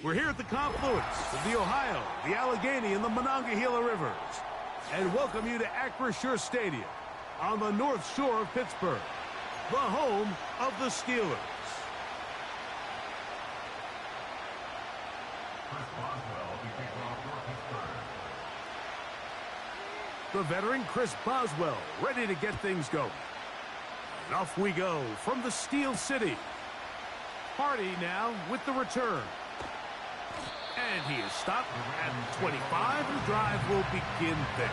We're here at the confluence of the Ohio, the Allegheny, and the Monongahela Rivers, and welcome you to Acrisure Stadium on the North Shore of Pittsburgh, the home of the Steelers. The veteran Chris Boswell ready to get things going. And off we go from the Steel City. Hardy now with the return. And he is stopped at 25. The drive will begin there.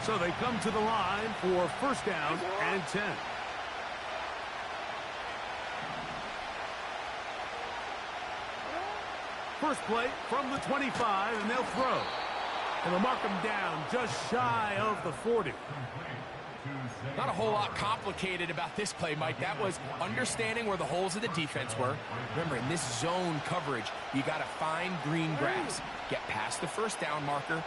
So they come to the line for first down and 10. First play from the 25, and they'll throw. And they'll mark them down just shy of the 40. Not a whole lot complicated about this play, Mike. That was understanding where the holes of the defense were. Remember, in this zone coverage, you got to find green grass. Get past the first down marker,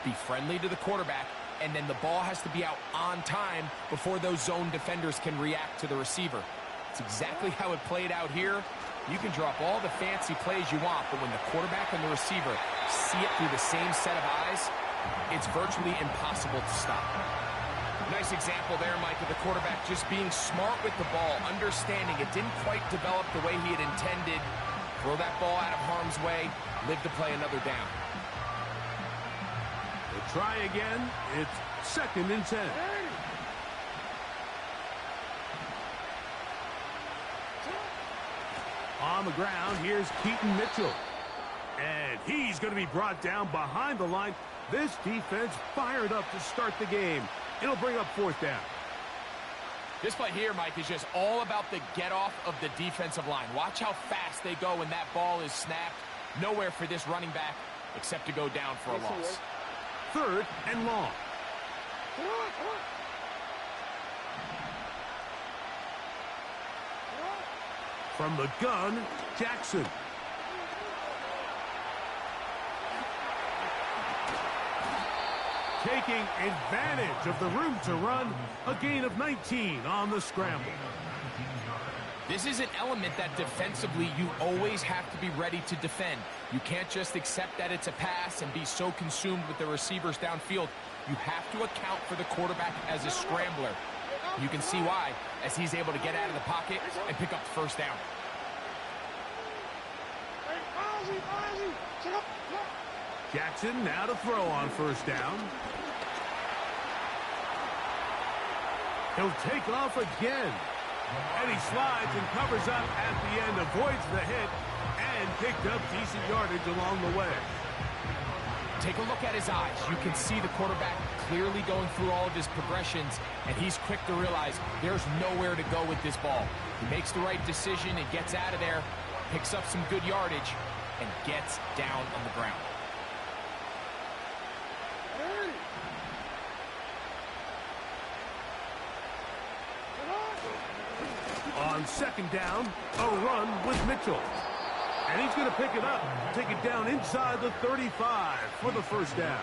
be friendly to the quarterback, and then the ball has to be out on time before those zone defenders can react to the receiver. It's exactly how it played out here. You can drop all the fancy plays you want, but when the quarterback and the receiver see it through the same set of eyes, it's virtually impossible to stop. Nice example there, Mike, of the quarterback just being smart with the ball, understanding it didn't quite develop the way he had intended. Throw that ball out of harm's way, live to play another down. We'll try again. It's second and 10. On the ground, here's Keaton Mitchell. And he's going to be brought down behind the line. This defense fired up to start the game. It'll bring up fourth down. This play here, Mike, is just all about the get-off of the defensive line. Watch how fast they go when that ball is snapped. Nowhere for this running back except to go down for a loss. Third and long. From the gun, Jackson. Taking advantage of the room to run, a gain of 19 on the scramble. This is an element that defensively you always have to be ready to defend. You can't just accept that it's a pass and be so consumed with the receivers downfield. You have to account for the quarterback as a scrambler. You can see why, as he's able to get out of the pocket and pick up the first down. Jackson now to throw on first down. He'll take off again. And he slides and covers up at the end, avoids the hit, and picked up decent yardage along the way. Take a look at his eyes. You can see the quarterback clearly going through all of his progressions, and he's quick to realize there's nowhere to go with this ball. He makes the right decision and gets out of there, picks up some good yardage, and gets down on the ground. On second down, a run with Mitchell. And he's going to pick it up, take it down inside the 35 for the first down.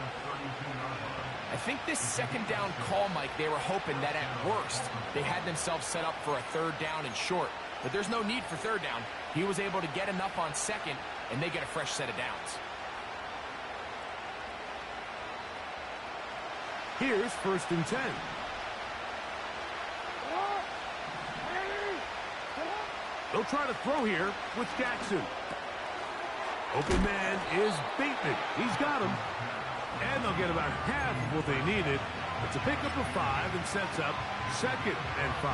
I think this second down call, Mike, they were hoping that at worst they had themselves set up for a third down and short. But there's no need for third down. He was able to get enough on second, and they get a fresh set of downs. Here's first and 10. They'll try to throw here with Jackson. Open man is Bateman. He's got him. And they'll get about half of what they needed. It's a pickup of 5 and sets up second and 5.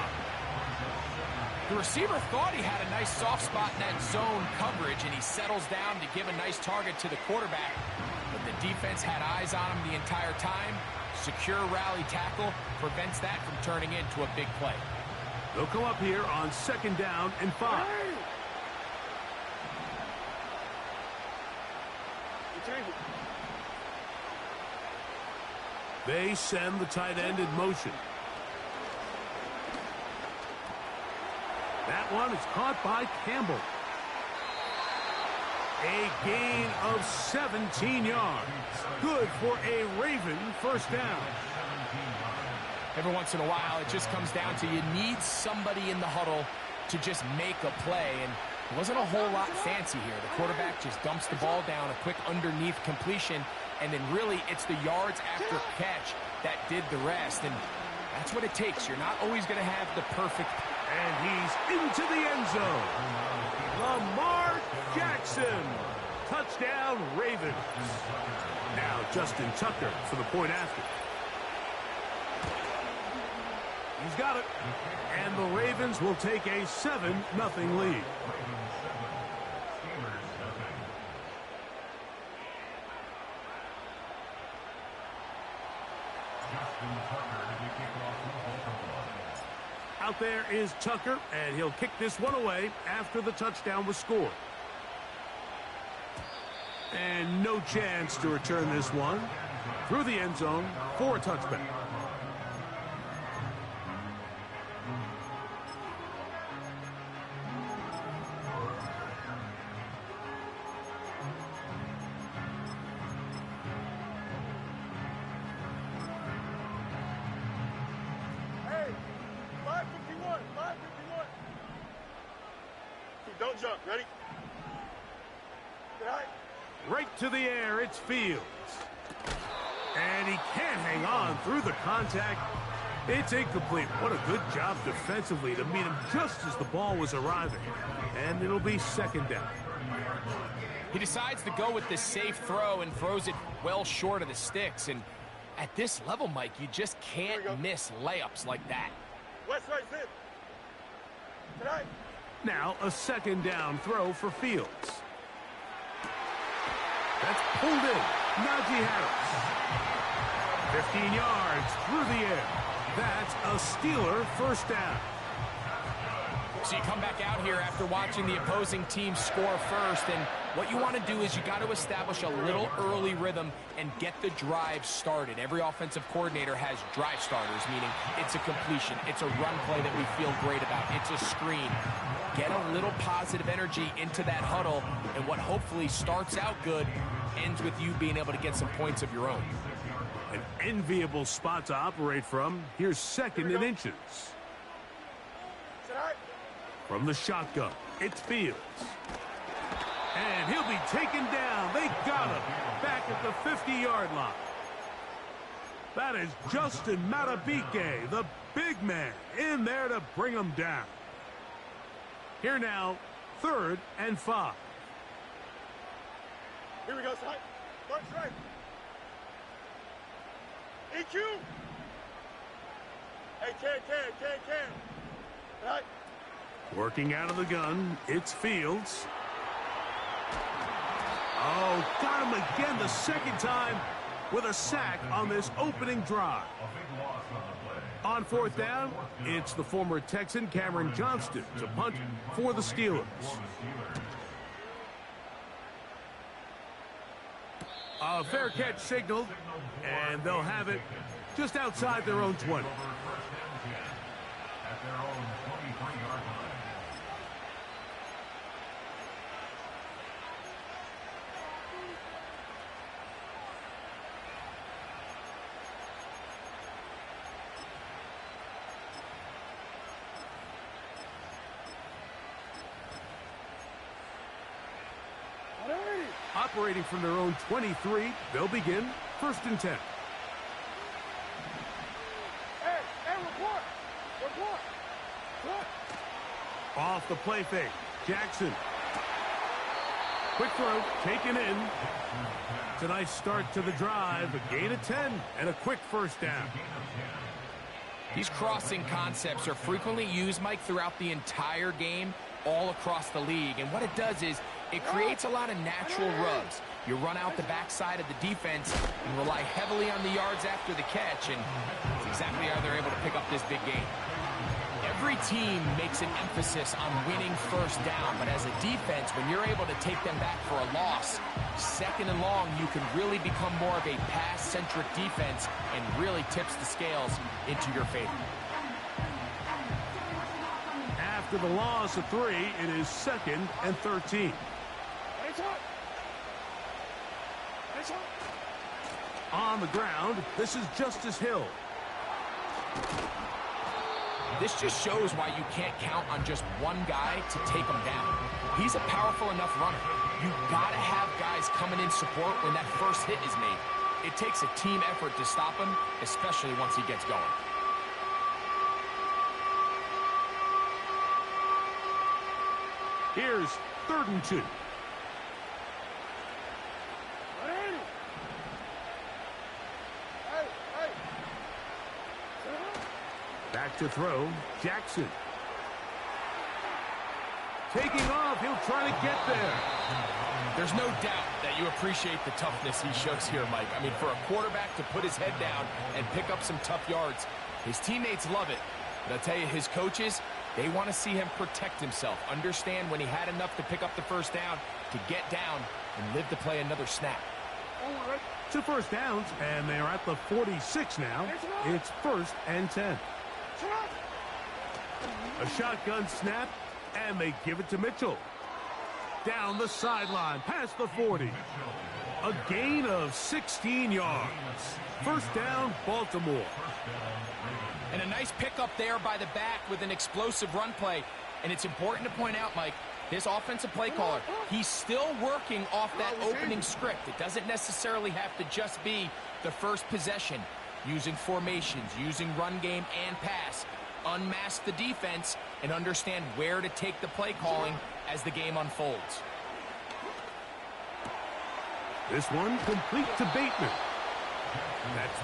The receiver thought he had a nice soft spot in that zone coverage, and he settles down to give a nice target to the quarterback. But the defense had eyes on him the entire time. Secure rally tackle prevents that from turning into a big play. They'll come up here on second down and 5. They send the tight end in motion. That one is caught by Campbell. A gain of 17 yards. Good for a Raven first down. Every once in a while, it just comes down to you need somebody in the huddle to just make a play. And it wasn't a whole lot fancy here. The quarterback just dumps the ball down, a quick underneath completion, and then really it's the yards after catch that did the rest. And that's what it takes. You're not always going to have the perfect. And he's into the end zone. Lamar Jackson. Touchdown, Ravens. Now Justin Tucker for the point after. He's got it. And the Ravens will take a 7-0 lead. Out there is Tucker, and he'll kick this one away after the touchdown was scored. And no chance to return this one through the end zone for a touchback. Don't jump. Ready? Right to the air, it's Fields. And he can't hang on through the contact. It's incomplete. What a good job defensively to meet him just as the ball was arriving. And it'll be second down. He decides to go with this safe throw and throws it well short of the sticks. And at this level, Mike, you just can't miss layups like that. West right, sit. Tonight. Now a second down throw for Fields. That's pulled in. Najee Harris. 15 yards through the air. That's a Steeler first down. So you come back out here after watching the opposing team score first, and what you want to do is you got to establish a little early rhythm and get the drive started. Every offensive coordinator has drive starters, meaning it's a completion, it's a run play that we feel great about, it's a screen. Get a little positive energy into that huddle, and what hopefully starts out good ends with you being able to get some points of your own. An enviable spot to operate from. Here's second and inches. From the shotgun, it's Fields. And he'll be taken down. They got him back at the 50-yard line. That is Justin Matabike, the big man, in there to bring him down. Here now, 3rd and 5. Here we go, side. March right. EQ. Hey, can. Right. Working out of the gun, it's Fields. Oh, got him again the second time with a sack on this opening drive. On 4th down, it's the former Texan Cameron Johnston to punt for the Steelers. A fair catch signaled, and they'll have it just outside their own 20. Operating from their own 23, they'll begin 1st and 10. Hey, report. Off the play fake, Jackson. Quick throw, taken in. It's a nice start to the drive, a gain of 10, and a quick first down. These crossing concepts are frequently used, Mike, throughout the entire game, all across the league. And what it does is it creates a lot of natural rubs. You run out the backside of the defense and rely heavily on the yards after the catch, and that's exactly how they're able to pick up this big game. Every team makes an emphasis on winning first down, but as a defense, when you're able to take them back for a loss, 2nd and long, you can really become more of a pass-centric defense and really tips the scales into your favor. After the loss of 3, it is 2nd and 13. Hey, On the ground, this is Justice Hill. This just shows why you can't count on just one guy to take him down. He's a powerful enough runner. You gotta have guys coming in support when that first hit is made. It takes a team effort to stop him, especially once he gets going. Here's 3rd and 2. Back to throw, Jackson. Taking off, he'll try to get there. There's no doubt that you appreciate the toughness he shows here, Mike. I mean, for a quarterback to put his head down and pick up some tough yards, his teammates love it. But I'll tell you, his coaches, they want to see him protect himself, understand when he had enough to pick up the first down, to get down and live to play another snap. 2 first downs, and they are at the 46 now. It's 1st and 10. A shotgun snap, and they give it to Mitchell. Down the sideline, past the 40. A gain of 16 yards. 1st down, Baltimore. And a nice pickup there by the back with an explosive run play. And it's important to point out, Mike, this offensive play caller, he's still working off that opening script. It doesn't necessarily have to just be the first possession. Using formations, using run game and pass. Unmask the defense and understand where to take the play calling as the game unfolds. This one complete to Bateman. That's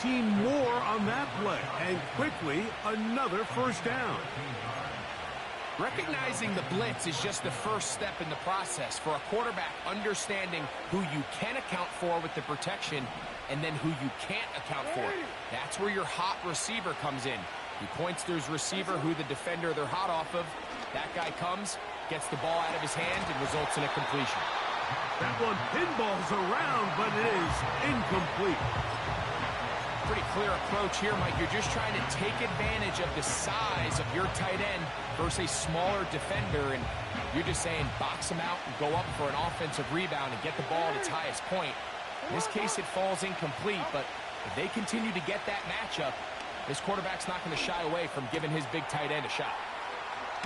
13 more on that play, and quickly another 1st down. Recognizing the blitz is just the first step in the process for a quarterback, understanding who you can account for with the protection and then who you can't account for. That's where your hot receiver comes in. He points to his receiver who the defender they're hot off of. That guy comes, gets the ball out of his hand, and results in a completion. That one pinballs around, but it is incomplete. Pretty clear approach here, Mike. You're just trying to take advantage of the size of your tight end versus a smaller defender, and you're just saying box him out and go up for an offensive rebound and get the ball at its highest point. In this case, it falls incomplete, but if they continue to get that matchup, this quarterback's not going to shy away from giving his big tight end a shot.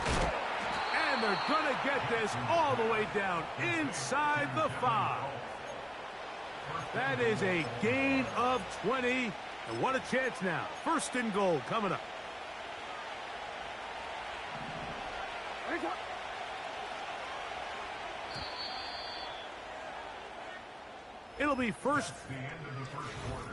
And they're going to get this all the way down inside the 5. That is a gain of 20. And what a chance now. 1st and goal coming up. It'll be 1st. The end of the 1st quarter.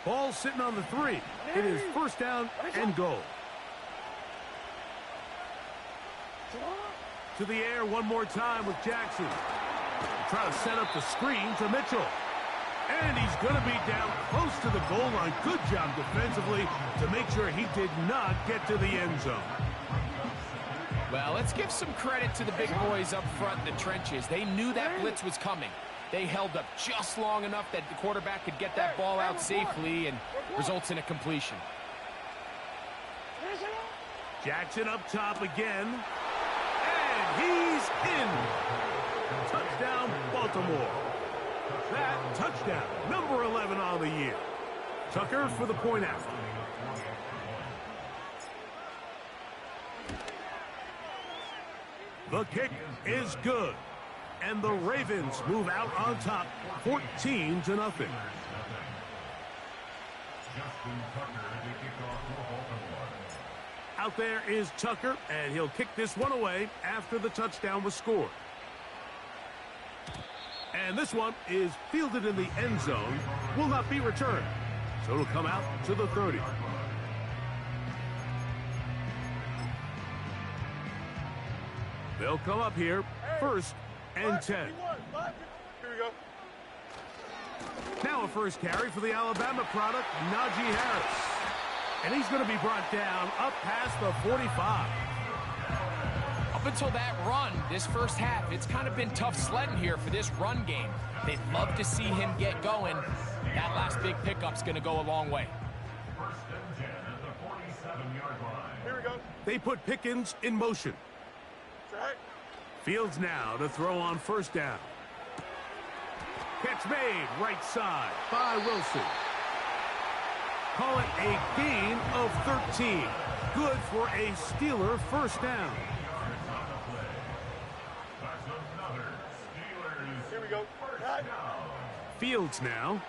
Ball sitting on the 3. It is 1st down and goal. To the air one more time with Jackson. Try to set up the screen to Mitchell. And he's going to be down close to the goal line. Good job defensively to make sure he did not get to the end zone. Well, let's give some credit to the big boys up front in the trenches. They knew that blitz was coming. They held up just long enough that the quarterback could get that ball out safely and results in a completion. Jackson up top again. And he's in. Touchdown, Baltimore. That touchdown, number 11 on the year. Tucker for the point out. The kick is good. And the Ravens move out on top, 14-0. Out there is Tucker, and he'll kick this one away after the touchdown was scored. And this one is fielded in the end zone, will not be returned. So it'll come out to the 30. They'll come up here, 1st and 10. Here we go. Now a 1st carry for the Alabama product, Najee Harris. And he's going to be brought down up past the 45. Up until that run, this first half, it's kind of been tough sledding here for this run game. They'd love to see him get going. That last big pickup's going to go a long way. Here we go. They put Pickens in motion. Set. Fields now to throw on first down. Catch made right side by Wilson. Call it a gain of 13. Good for a Steeler first down. Here we go. Cut. Fields now.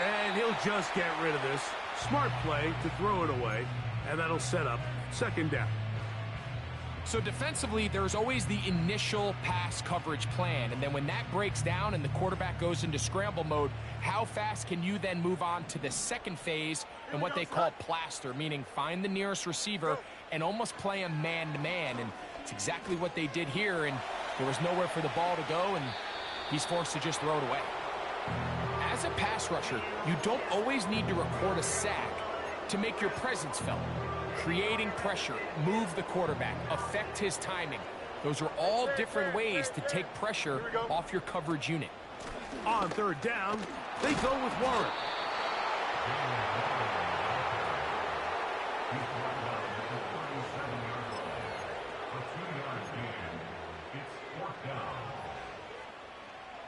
And he'll just get rid of this. Smart play to throw it away. And that'll set up second down. So defensively, there's always the initial pass coverage plan. And then when that breaks down and the quarterback goes into scramble mode, how fast can you then move on to the second phase and what they call plaster, meaning find the nearest receiver and almost play him man-to-man. And it's exactly what they did here. And there was nowhere for the ball to go, and he's forced to just throw it away. As a pass rusher, you don't always need to record a sack to make your presence felt. Creating pressure, move the quarterback, affect his timing. Those are all different ways to take pressure off your coverage unit. On third down, they go with Warren.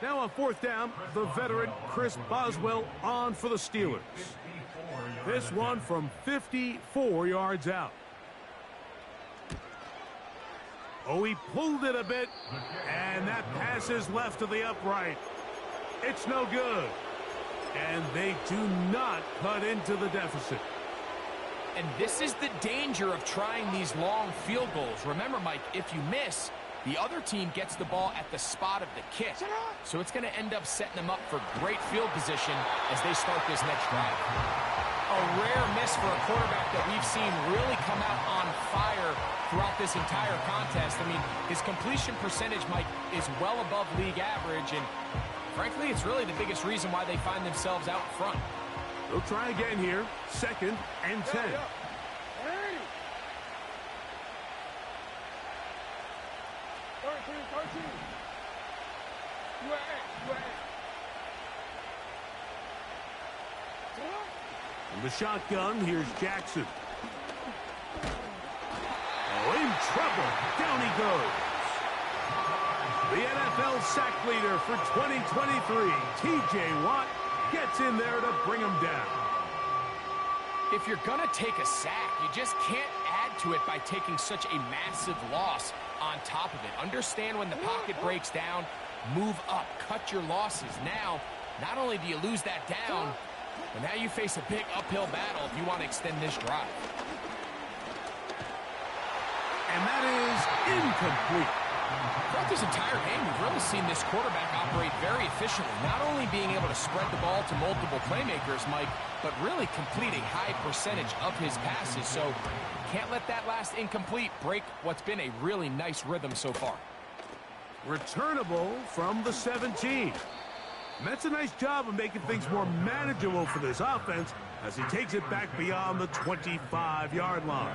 Now on fourth down, the veteran Chris Boswell on for the Steelers. This one from 54 yards out. Oh, he pulled it a bit, and that pass is left to the upright. It's no good. And they do not cut into the deficit. And this is the danger of trying these long field goals. Remember, Mike, if you miss, the other team gets the ball at the spot of the kick. So it's going to end up setting them up for great field position as they start this next drive. A rare miss for a quarterback that we've seen really come out on fire throughout this entire contest. I mean, his completion percentage, Mike, is well above league average, and frankly, it's really the biggest reason why they find themselves out front. They'll try again here, second and 10. Yeah. Hey. 13. You at. From the shotgun, here's Jackson. Oh, in trouble. Down he goes. The NFL sack leader for 2023, T.J. Watt, gets in there to bring him down. If you're going to take a sack, you just can't add to it by taking such a massive loss on top of it. Understand when the pocket breaks down, move up, cut your losses. Now, not only do you lose that down, but now you face a big uphill battle if you want to extend this drive. And that is incomplete. Throughout this entire game, we've really seen this quarterback operate very efficiently, not only being able to spread the ball to multiple playmakers, Mike, but really complete a high percentage of his passes. So can't let that last incomplete break what's been a really nice rhythm so far. Returnable from the 17. And that's a nice job of making things more manageable for this offense as he takes it back beyond the 25-yard line.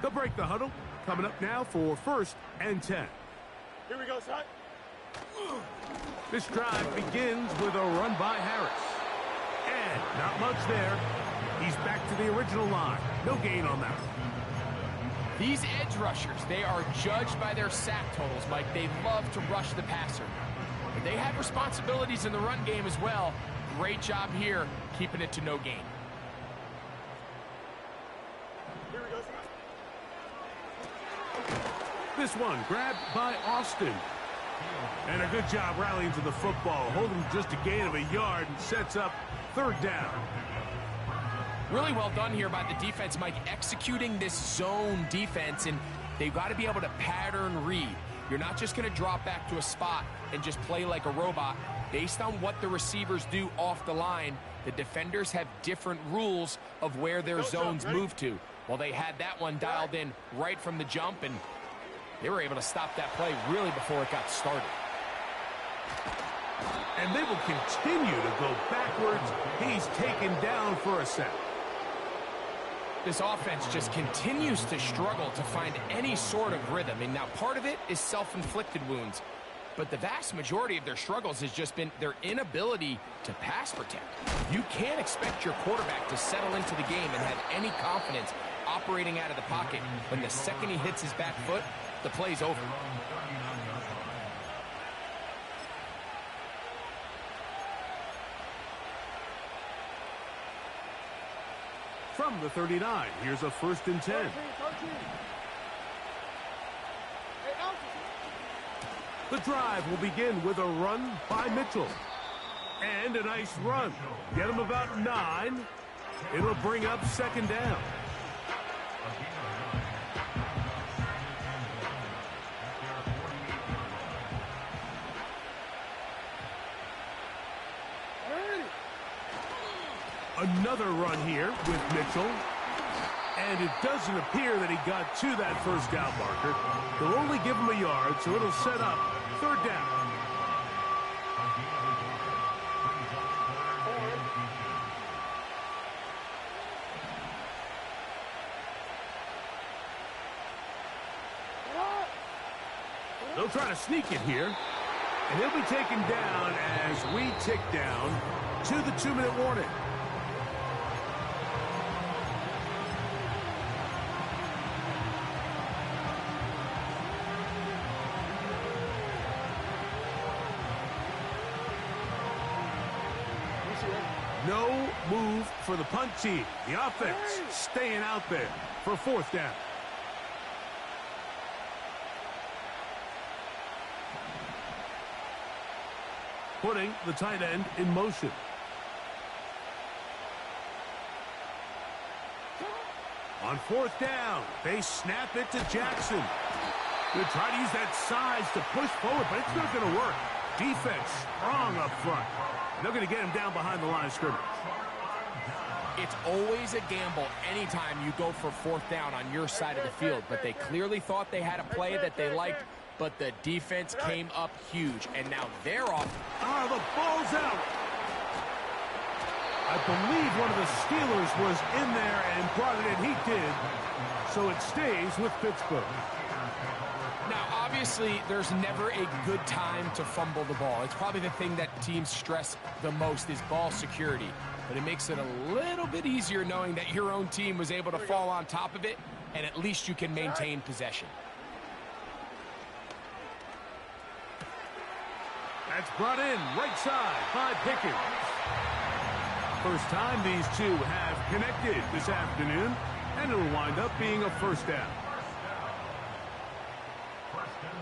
They'll break the huddle. Coming up now for first and 10. Here we go, son. This drive begins with a run by Harris. And not much there. He's back to the original line. No gain on that. These edge rushers, they are judged by their sack totals, Mike. They love to rush the passer. But they have responsibilities in the run game as well. Great job here, keeping it to no gain. Here we go, son. This one grabbed by Austin. And a good job rallying to the football, holding just a gain of a yard and sets up third down. Really well done here by the defense, Mike, executing this zone defense, and they've got to be able to pattern read. You're not just going to drop back to a spot and just play like a robot. Based on what the receivers do off the line, the defenders have different rules of where their zones move to. Well, they had that one dialed in right from the jump, and they were able to stop that play really before it got started. And they will continue to go backwards. He's taken down for a sack. This offense just continues to struggle to find any sort of rhythm. And now part of it is self-inflicted wounds. But the vast majority of their struggles has just been their inability to pass protect. You can't expect your quarterback to settle into the game and have any confidence operating out of the pocket when the second he hits his back foot, the play's over. From the 39, here's a 1st and 10. 13. Hey, Alfred. The drive will begin with a run by Mitchell. And a nice run. Get him about 9. It'll bring up 2nd down. Another run here with Mitchell. And it doesn't appear that he got to that 1st down marker. They'll only give him a yard, so it'll set up 3rd down. They'll try to sneak it here. And he'll be taken down as we tick down to the 2-minute warning. No move for the punt team. The offense staying out there for 4th down. Putting the tight end in motion. On 4th down, they snap it to Jackson. They try to use that size to push forward, but it's not going to work. Defense strong up front. They're going to get him down behind the line of scrimmage. It's always a gamble anytime you go for 4th down on your side of the field, but they clearly thought they had a play that they liked, but the defense came up huge, and now they're off. The ball's out. I believe one of the Steelers was in there and brought it in. He did, so it stays with Pittsburgh. Now, obviously, there's never a good time to fumble the ball. It's probably the thing that teams stress the most is ball security. But it makes it a little bit easier knowing that your own team was able to fall on top of it, and at least you can maintain possession. That's brought in right side by Pickens. First time these two have connected this afternoon, and it'll wind up being a 1st down.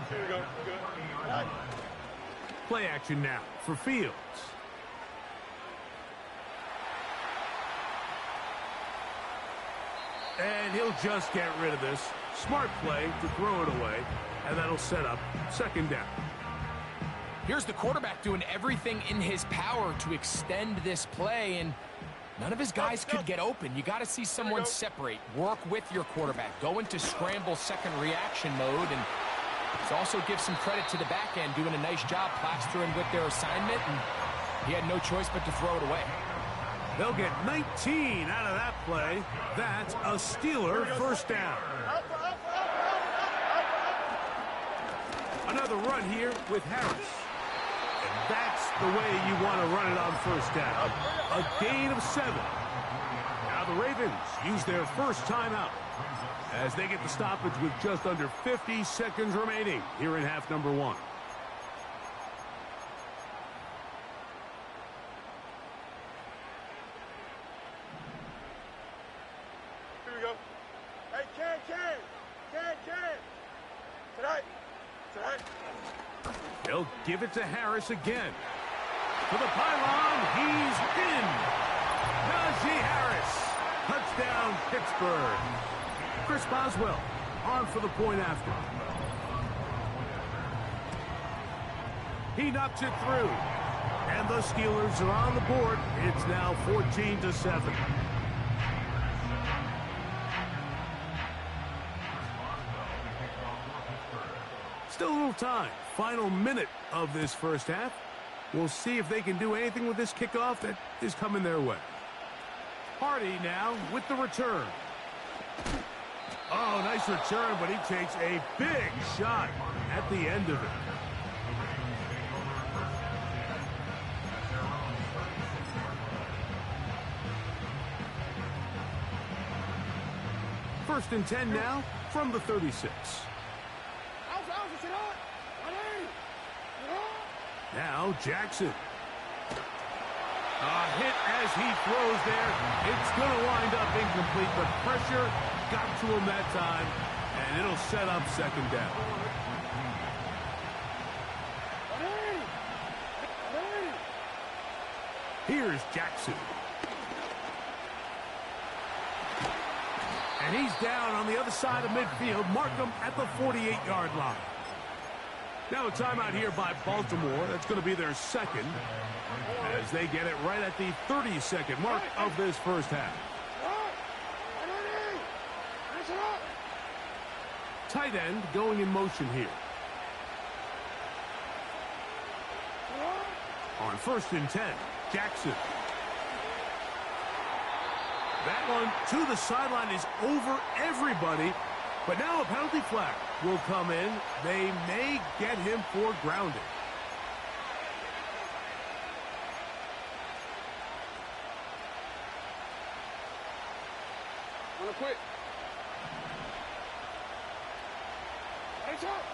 Here we go. Good. Play action now for Fields. And he'll just get rid of this. Smart play to throw it away, and that'll set up 2nd down. Here's the quarterback doing everything in his power to extend this play, and none of his guys could get open. You got to see someone separate, work with your quarterback, go into scramble second reaction mode, and also give some credit to the back end, doing a nice job plastering with their assignment, and he had no choice but to throw it away. They'll get 19 out of that play. That's a Steeler 1st down. Another run here with Harris. And that's the way you want to run it on 1st down. A gain of 7. Now the Ravens use their 1st timeout as they get the stoppage with just under 50 seconds remaining here in half number 1. Here we go. Hey, Ken. Tonight. They'll give it to Harris again. To the pylon, he's in. Najee Harris. Touchdown, Pittsburgh. Chris Boswell on for the point after. He knocks it through. And the Steelers are on the board. It's now 14-7. little time. Final minute of this first half. We'll see if they can do anything with this kickoff that is coming their way. Hardy now with the return. Oh, nice return, but he takes a big shot at the end of it. First and 10 now from the 36. Now Jackson. A hit as he throws there. It's going to wind up incomplete. The pressure got to him that time, and it'll set up second down. Here's Jackson. And he's down on the other side of midfield. Mark him at the 48-yard line. Now a timeout here by Baltimore. That's going to be their second as they get it right at the 30-second mark of this first half. Tight end going in motion here. On first and 10, Jackson. That one to the sideline is over everybody. But now a penalty flag will come in. They may get him for grounding. Wanna quit? Hands up.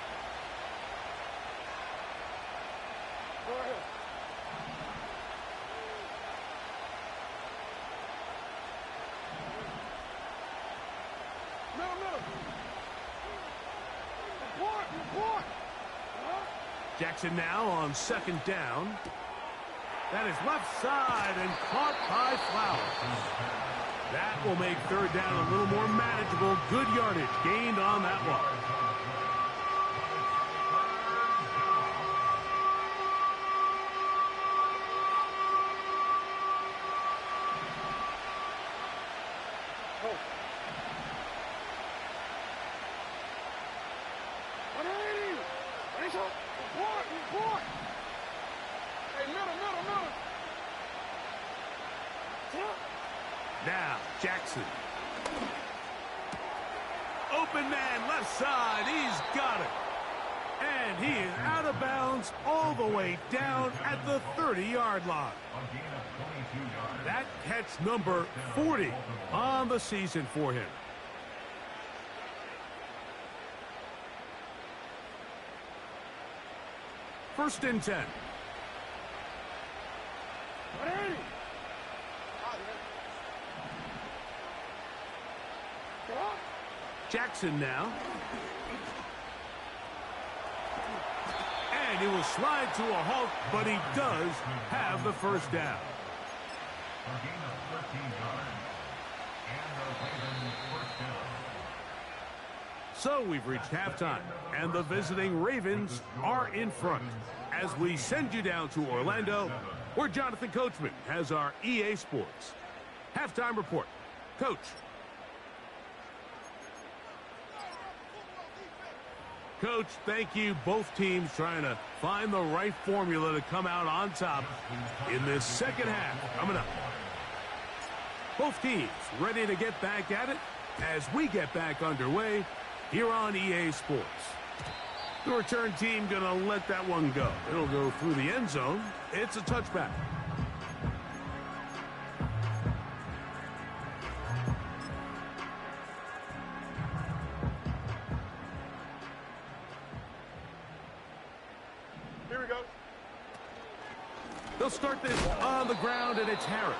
Go ahead. Jackson now on second down. That is left side and caught by Flowers. That will make third down a little more manageable. Good yardage gained on that one. Now, Jackson. Open man, left side. He's got it. And he is out of bounds all the way down at the 30-yard line. That catch number 40 on the season for him. First and 10. Jackson now. And he will slide to a halt, but he does have the first down. So we've reached halftime, and the visiting Ravens are in front. As we send you down to Orlando, where Jonathan Coachman has our EA Sports halftime report. Coach. Coach, thank you. Both teams trying to find the right formula to come out on top in this second half coming up. Both teams ready to get back at it as we get back underway here on EA Sports. The return team going to let that one go. It'll go through the end zone. It's a touchback. Here we go. They'll start this on the ground, and it's Harris.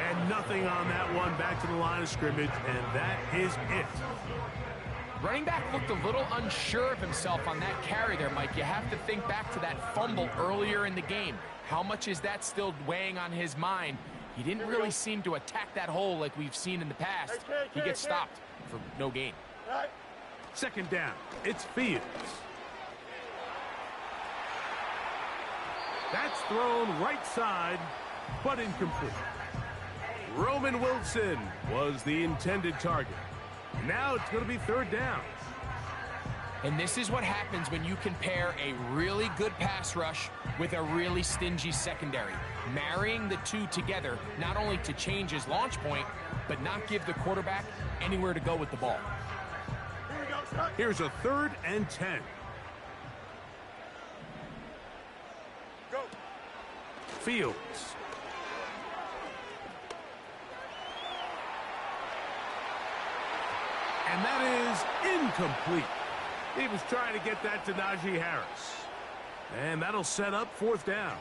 And nothing on that one. Back to the line of scrimmage, and that is it. Running back looked a little unsure of himself on that carry there, Mike. You have to think back to that fumble earlier in the game. How much is that still weighing on his mind? He didn't really seem to attack that hole like we've seen in the past. He gets stopped for no gain. Second down. It's Fields. That's thrown right side, but incomplete. Roman Wilson was the intended target. Now it's going to be third down. And this is what happens when you compare a really good pass rush with a really stingy secondary. Marrying the two together, not only to change his launch point, but not give the quarterback anywhere to go with the ball. Here we go, start. Here's a 3rd and 10. Go. Fields. And that is incomplete. He was trying to get that to Najee Harris. And that'll set up 4th down.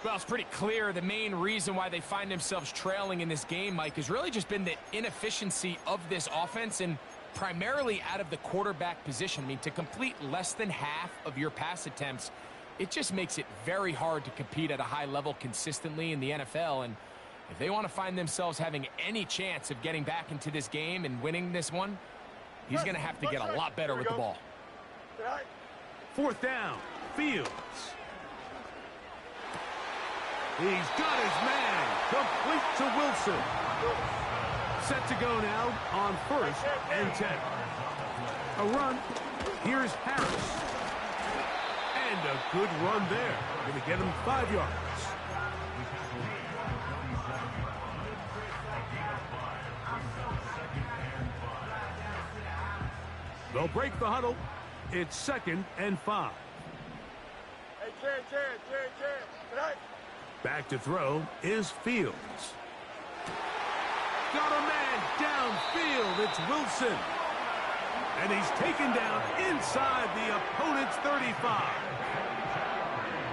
Well, it's pretty clear the main reason why they find themselves trailing in this game, Mike, has really just been the inefficiency of this offense and primarily out of the quarterback position. I mean, to complete less than half of your pass attempts, it just makes it very hard to compete at a high level consistently in the NFL. And if they want to find themselves having any chance of getting back into this game and winning this one, he's going to have to get a lot better with the ball. 4th down. Fields. He's got his man. Complete to Wilson. Set to go now on 1st and 10. A run. Here's Harris. And a good run there. Going to get him 5 yards. They'll break the huddle. It's 2nd and 5. Hey, Chad. Back to throw is Fields. Got a man downfield. It's Wilson. And he's taken down inside the opponent's 35.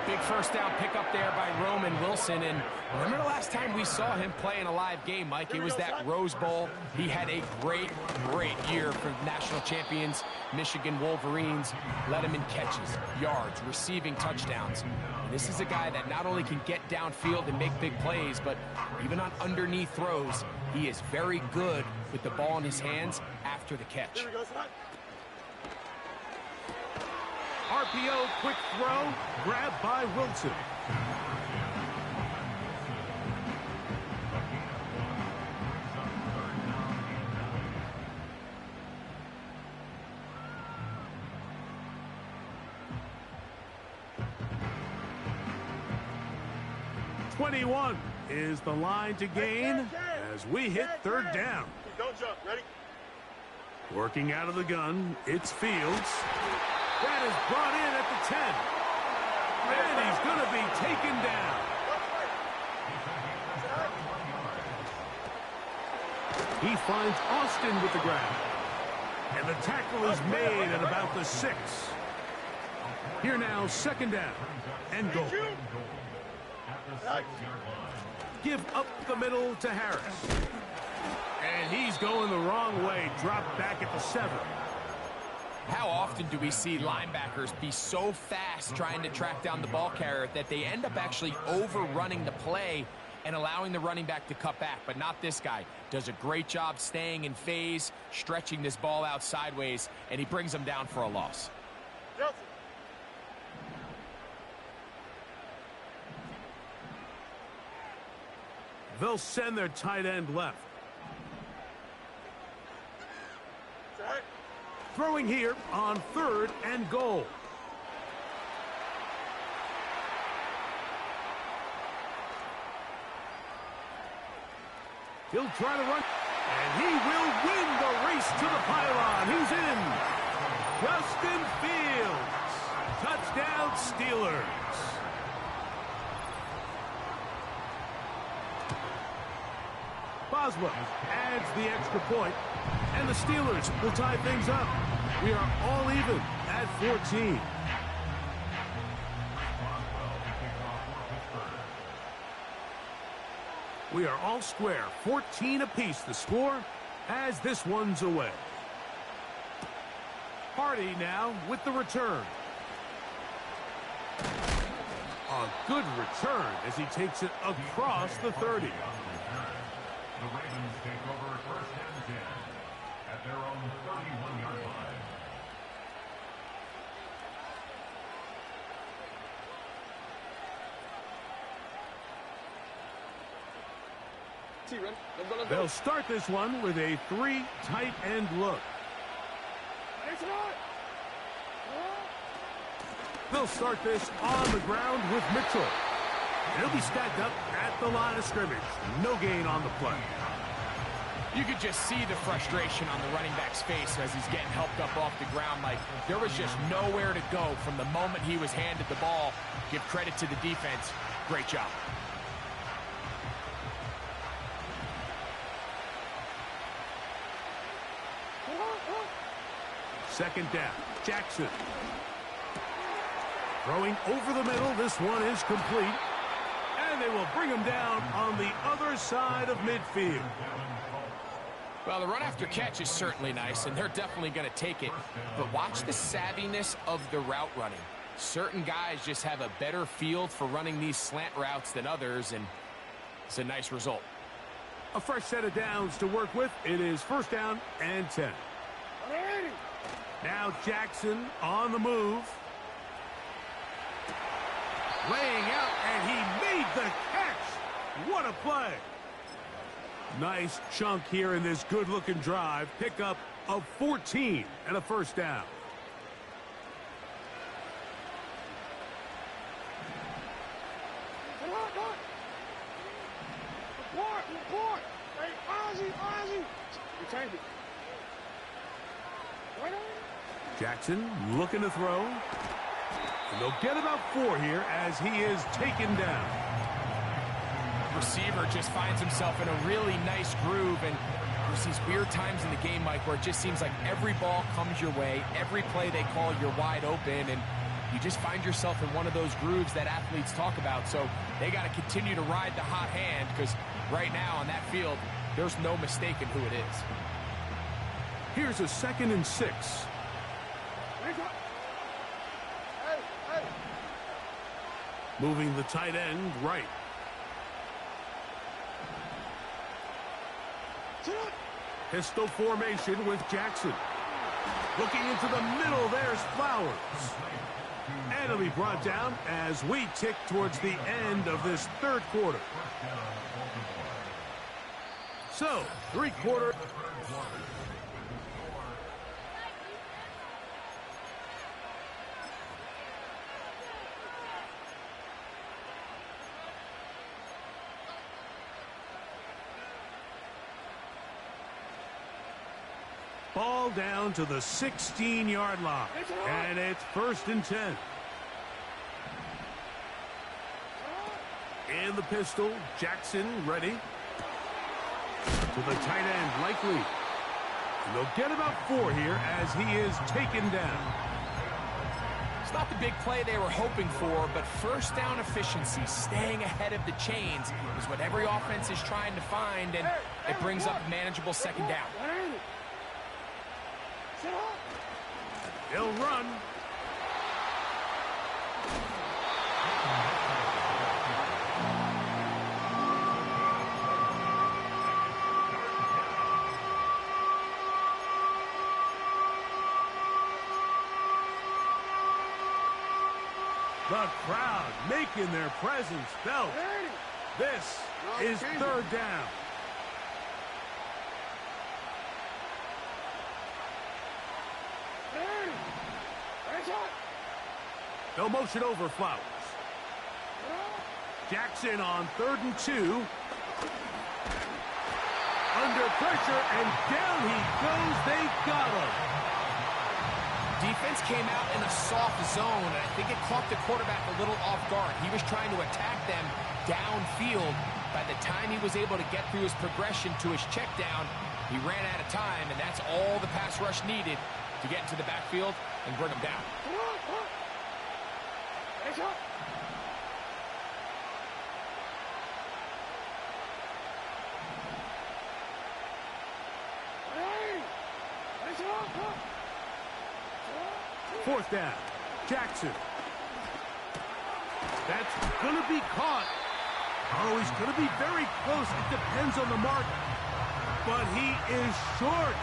Big 1st down pickup there by Roman Wilson. And remember the last time we saw him play in a live game, Mike? It was that Rose Bowl. He had a great year for national champions, Michigan Wolverines. Led him in catches, yards, receiving touchdowns. And this is a guy that not only can get downfield and make big plays, but even on underneath throws, he is very good with the ball in his hands after the catch. Here we go, start. RPO, quick throw, grabbed by Wilson. "21 is the line to gain as we hit 3rd down. Don't jump. Ready? Working out of the gun, it's Fields. That is brought in at the 10. And he's going to be taken down. He finds Austin with the grab. And the tackle is made at about the 6. Here now, 2nd down and goal. Give up the middle to Harris. And he's going the wrong way. Dropped back at the 7. How often do we see linebackers be so fast trying to track down the ball carrier that they end up actually overrunning the play and allowing the running back to cut back? But not this guy. Does a great job staying in phase, stretching this ball out sideways, and he brings them down for a loss. They'll send their tight end left. Throwing here on 3rd and goal. He'll try to run, and he will win the race to the pylon. He's in. Justin Fields. Touchdown, Steelers. Boswell adds the extra point, and the Steelers will tie things up. We are all even at 14. We are all square, 14 apiece the score as this one's away. Hardy now with the return. A good return as he takes it across the 30. The Ravens take over 1st and 10 at their own 31-yard line. They'll start this one with a 3 tight end look. They'll start this on the ground with Mitchell. He'll be stacked up at the line of scrimmage. No gain on the play. You could just see the frustration on the running back's face as he's getting helped up off the ground. Like, there was just nowhere to go from the moment he was handed the ball. Give credit to the defense. Great job. Second down, Jackson. Throwing over the middle, this one is complete. And they will bring him down on the other side of midfield. Well, the run after catch is certainly nice, and they're definitely going to take it. But watch the savviness of the route running. Certain guys just have a better field for running these slant routes than others, and it's a nice result. A fresh set of downs to work with. It is first down and 10. Now Jackson on the move. Laying out, and he made the catch. What a play. Nice chunk here in this good-looking drive. Pickup of 14 and a first down. Jackson looking to throw. And they'll get about 4 here as he is taken down. Receiver just finds himself in a really nice groove, and there's these weird times in the game, Mike, where it just seems like every ball comes your way, every play they call, you're wide open, and you just find yourself in one of those grooves that athletes talk about. So they got to continue to ride the hot hand, because right now on that field, there's no mistaking who it is. Here's a 2nd and 6. Moving the tight end right. Pistol formation with Jackson. Looking into the middle, there's Flowers. And it'll be brought down as we tick towards the end of this third quarter. So, 3-quarter. Ball down to the 16-yard line. And it's 1st and 10. In the pistol, Jackson ready. To the tight end, Likely. And they'll get about 4 here as he is taken down. It's not the big play they were hoping for, but first down efficiency, staying ahead of the chains, is what every offense is trying to find, and it brings up a manageable second down. He'll run. The crowd making their presence felt. This is 3rd down. No motion over Flowers. Jackson on 3rd and 2. Under pressure, and down he goes. They got him. Defense came out in a soft zone, and I think it caught the quarterback a little off guard. He was trying to attack them downfield. By the time he was able to get through his progression to his check down, he ran out of time, and that's all the pass rush needed to get into the backfield and bring him down. Fourth down, Jackson. That's going to be caught. Oh, he's going to be very close. It depends on the mark. But he is short.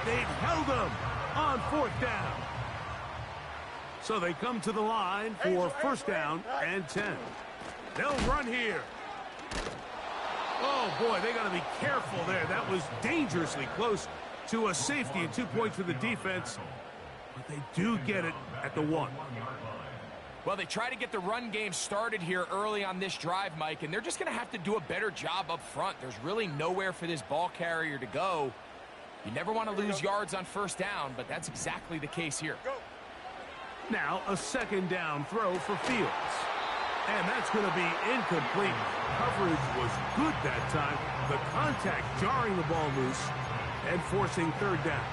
They've held him on 4th down. So they come to the line for first down and 10. They'll run here. Oh, boy, they got to be careful there. That was dangerously close to a safety, and 2 points for the defense. but they do get it at the 1. Well, they try to get the run game started here early on this drive, Mike, and they're just going to have to do a better job up front. There's really nowhere for this ball carrier to go. You never want to lose yards on first down, but that's exactly the case here. Now a 2nd down throw for Fields. And that's going to be incomplete. Coverage was good that time. The contact jarring the ball loose and forcing 3rd down.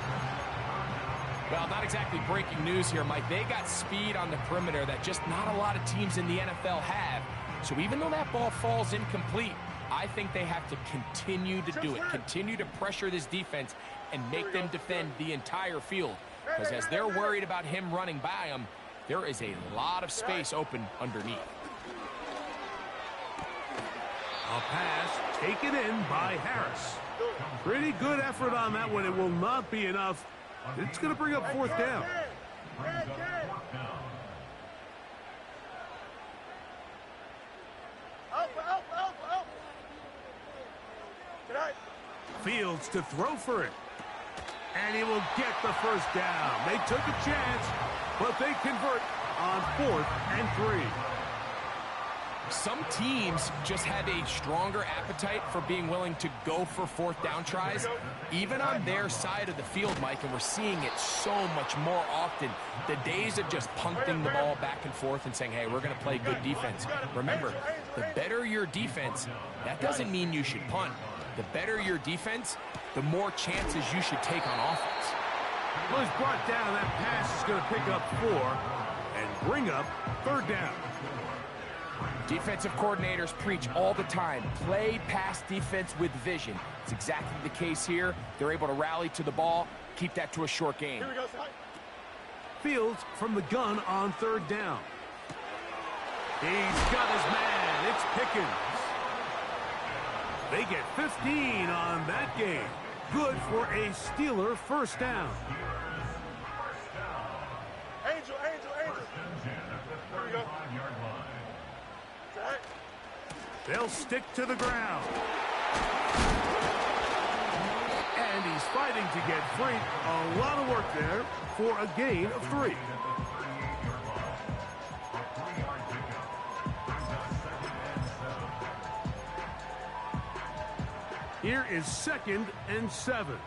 Well, not exactly breaking news here, Mike. They got speed on the perimeter that just not a lot of teams in the NFL have. So even though that ball falls incomplete, I think they have to continue to do it. Continue to pressure this defense and make them defend the entire field. Because as they're worried about him running by them, there is a lot of space open underneath. A pass taken in by Harris. Pretty good effort on that one. It will not be enough. It's going to bring up 4th down. Fields to throw for it. And he will get the 1st down. They took a chance, but they convert on 4th and 3. Some teams just have a stronger appetite for being willing to go for 4th down tries, even on their side of the field, Mike, and we're seeing it so much more often. The days of just punting the ball back and forth and saying, hey, we're going to play good defense. Remember, the better your defense, that doesn't mean you should punt. The better your defense, the more chances you should take on offense. Well, he's brought down. That pass is going to pick up 4 and bring up 3rd down. Defensive coordinators preach all the time, play pass defense with vision. It's exactly the case here. They're able to rally to the ball, keep that to a short game. Here we go, Fields from the gun on 3rd down. He's got his man. It's Pickens. They get 15 on that game. Good for a Steeler 1st down. Angel. Here we go. They'll stick to the ground. And he's fighting to get free. A lot of work there for a gain of 3. Here is 2nd and 7.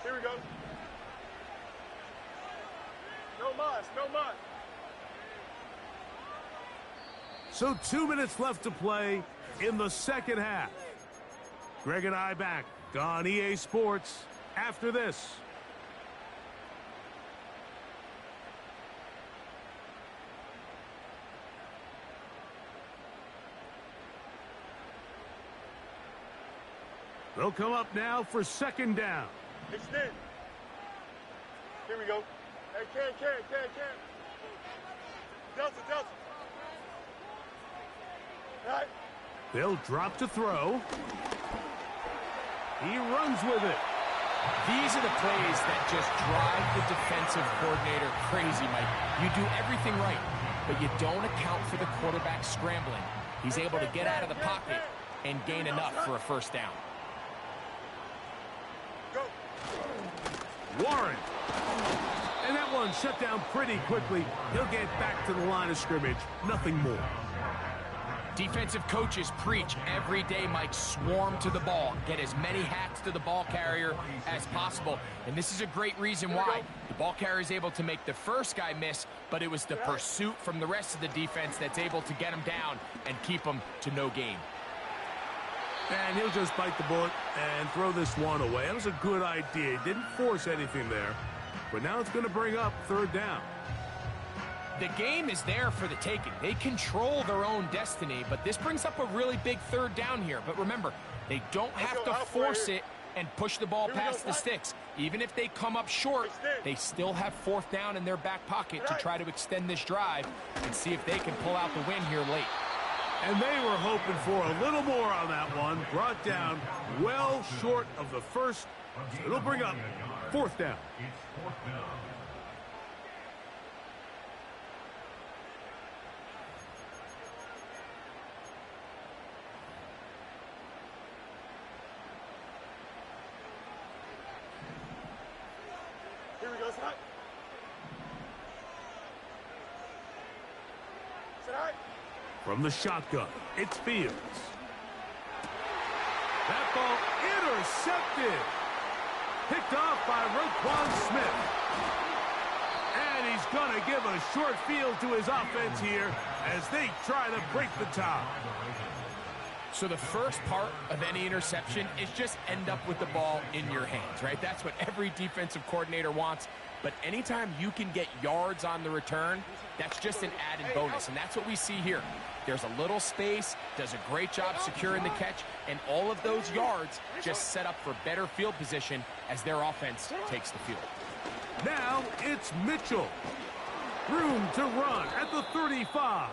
Here we go. No mas. So 2 minutes left to play in the 2nd half. Greg and I back on EA Sports after this. They'll come up now for 2nd down. Extend. Here we go. Hey, can. Delta. Right. They'll drop to throw. He runs with it. These are the plays that just drive the defensive coordinator crazy, Mike. You do everything right, but you don't account for the quarterback scrambling. He's able to get out of the pocket and gain enough for a 1st down. Go. Warren. And that one shut down pretty quickly. He'll get back to the line of scrimmage. Nothing more. Defensive coaches preach every day, Mike, swarm to the ball. Get as many hacks to the ball carrier as possible. And this is a great reason why. The ball carrier is able to make the first guy miss, but it was the pursuit from the rest of the defense that's able to get him down and keep him to no gain. And he'll just bite the bullet and throw this one away. That was a good idea. He didn't force anything there. But now it's going to bring up 3rd down. The game is there for the taking. They control their own destiny, but this brings up a really big 3rd down here. But remember, they don't have to force it and push the ball past the sticks. Even if they come up short, they still have 4th down in their back pocket to try to extend this drive and see if they can pull out the win here late. And they were hoping for a little more on that one. Brought down well short of the 1st. So it'll bring up 4th down. It's 4th down. From the shotgun, it's Fields. That ball intercepted. Picked off by Roquan Smith. And he's going to give a short field to his offense here as they try to break the tie. So the first part of any interception is just end up with the ball in your hands, right? That's what every defensive coordinator wants. But anytime you can get yards on the return, that's just an added bonus. And that's what we see here. There's a little space, does a great job securing the catch, and all of those yards just set up for better field position as their offense takes the field. Now it's Mitchell. Room to run at the 35.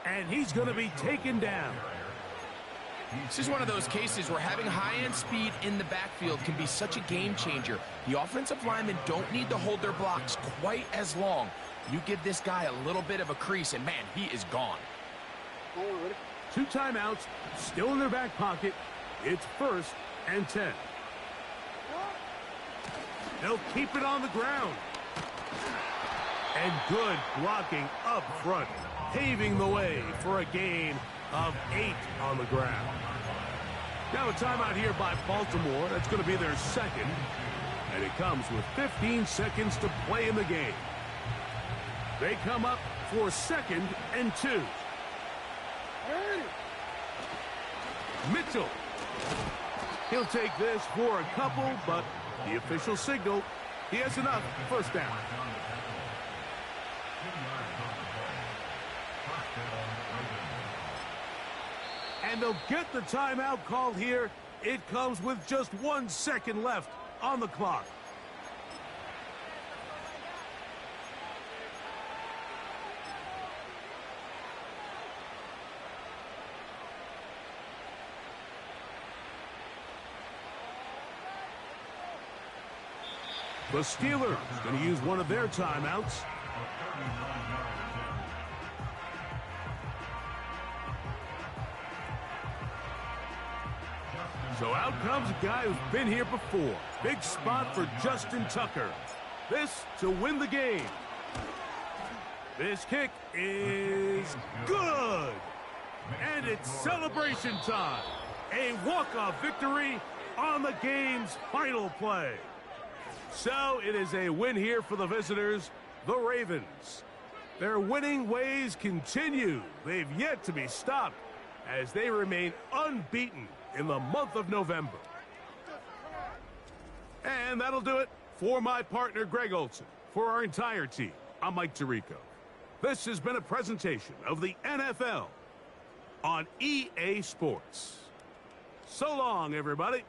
And he's going to be taken down. This is one of those cases where having high-end speed in the backfield can be such a game changer. The offensive linemen don't need to hold their blocks quite as long. You give this guy a little bit of a crease, and man, he is gone. 2 timeouts, still in their back pocket. It's 1st and 10. They'll keep it on the ground. And good blocking up front, paving the way for a gain of 8 on the ground. Now a timeout here by Baltimore. That's going to be their second. And it comes with 15 seconds to play in the game. They come up for 2nd and 2. Mitchell. He'll take this for a couple, but the official signal, he has enough. 1st down. And they'll get the timeout called here. It comes with just 1 second left on the clock. The Steelers going to use one of their timeouts. So out comes a guy who's been here before. Big spot for Justin Tucker. This to win the game. This kick is good. And it's celebration time. A walk-off victory on the game's final play. So it is a win here for the visitors, the Ravens. Their winning ways continue. They've yet to be stopped as they remain unbeaten in the month of November. And that'll do it for my partner, Greg Olson. For our entire team, I'm Mike Tirico. This has been a presentation of the NFL on EA Sports. So long, everybody.